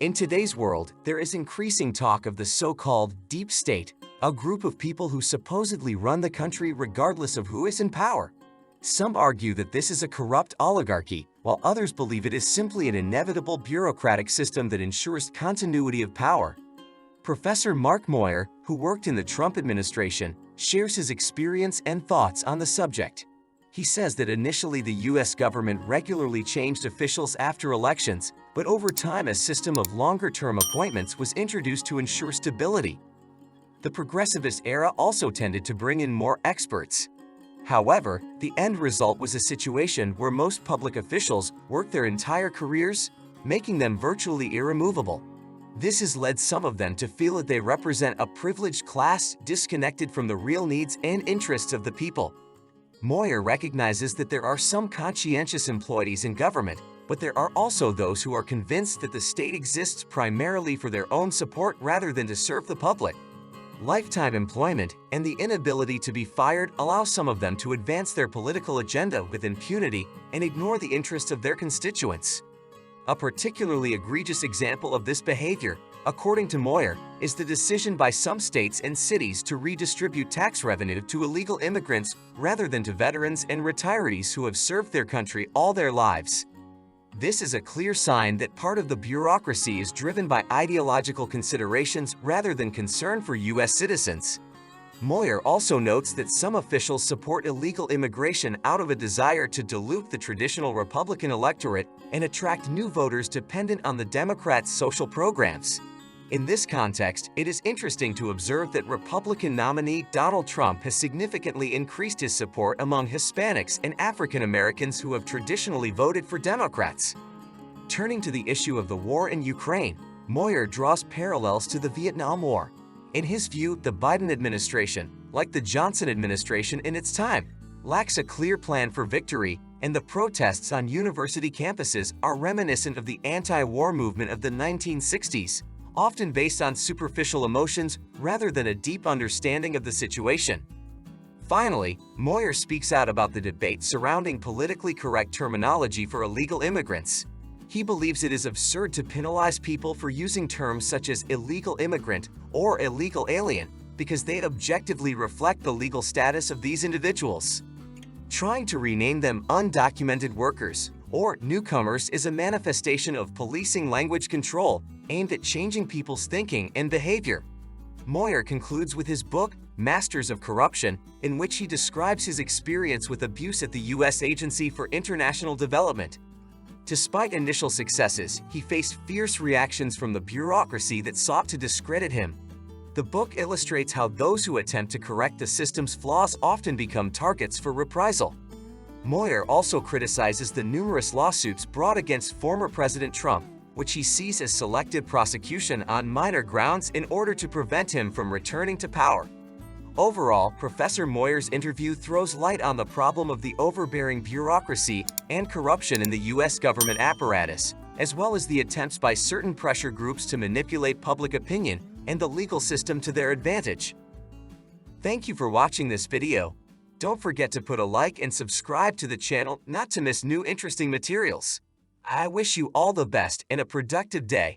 In today's world, there is increasing talk of the so-called deep state, a group of people who supposedly run the country regardless of who is in power. Some argue that this is a corrupt oligarchy, while others believe it is simply an inevitable bureaucratic system that ensures continuity of power. Professor Mark Moyar, who worked in the Trump administration, shares his experience and thoughts on the subject. He says that initially the U.S. government regularly changed officials after elections, but over time a system of longer-term appointments was introduced to ensure stability. The progressivist era also tended to bring in more experts. However, the end result was a situation where most public officials worked their entire careers, making them virtually irremovable. This has led some of them to feel that they represent a privileged class disconnected from the real needs and interests of the people. Moyar recognizes that there are some conscientious employees in government, but there are also those who are convinced that the state exists primarily for their own support rather than to serve the public. Lifetime employment and the inability to be fired allow some of them to advance their political agenda with impunity and ignore the interests of their constituents. A particularly egregious example of this behavior, according to Moyar, is the decision by some states and cities to redistribute tax revenue to illegal immigrants rather than to veterans and retirees who have served their country all their lives. This is a clear sign that part of the bureaucracy is driven by ideological considerations rather than concern for U.S. citizens. Moyar also notes that some officials support illegal immigration out of a desire to dilute the traditional Republican electorate and attract new voters dependent on the Democrats' social programs. In this context, it is interesting to observe that Republican nominee Donald Trump has significantly increased his support among Hispanics and African Americans who have traditionally voted for Democrats. Turning to the issue of the war in Ukraine, Moyar draws parallels to the Vietnam War. In his view, the Biden administration, like the Johnson administration in its time, lacks a clear plan for victory, and the protests on university campuses are reminiscent of the anti-war movement of the 1960s, often based on superficial emotions rather than a deep understanding of the situation. Finally, Moyar speaks out about the debate surrounding politically correct terminology for illegal immigrants. He believes it is absurd to penalize people for using terms such as illegal immigrant or illegal alien because they objectively reflect the legal status of these individuals. Trying to rename them undocumented workers or newcomers is a manifestation of policing language control aimed at changing people's thinking and behavior. Moyar concludes with his book, Masters of Corruption, in which he describes his experience with abuse at the U.S. Agency for International Development. Despite initial successes, he faced fierce reactions from the bureaucracy that sought to discredit him. The book illustrates how those who attempt to correct the system's flaws often become targets for reprisal. Moyar also criticizes the numerous lawsuits brought against former President Trump, which he sees as selective prosecution on minor grounds in order to prevent him from returning to power. Overall, Professor Moyar's interview throws light on the problem of the overbearing bureaucracy and corruption in the U.S. government apparatus, as well as the attempts by certain pressure groups to manipulate public opinion and the legal system to their advantage. Thank you for watching this video. Don't forget to put a like and subscribe to the channel not to miss new interesting materials. I wish you all the best and a productive day.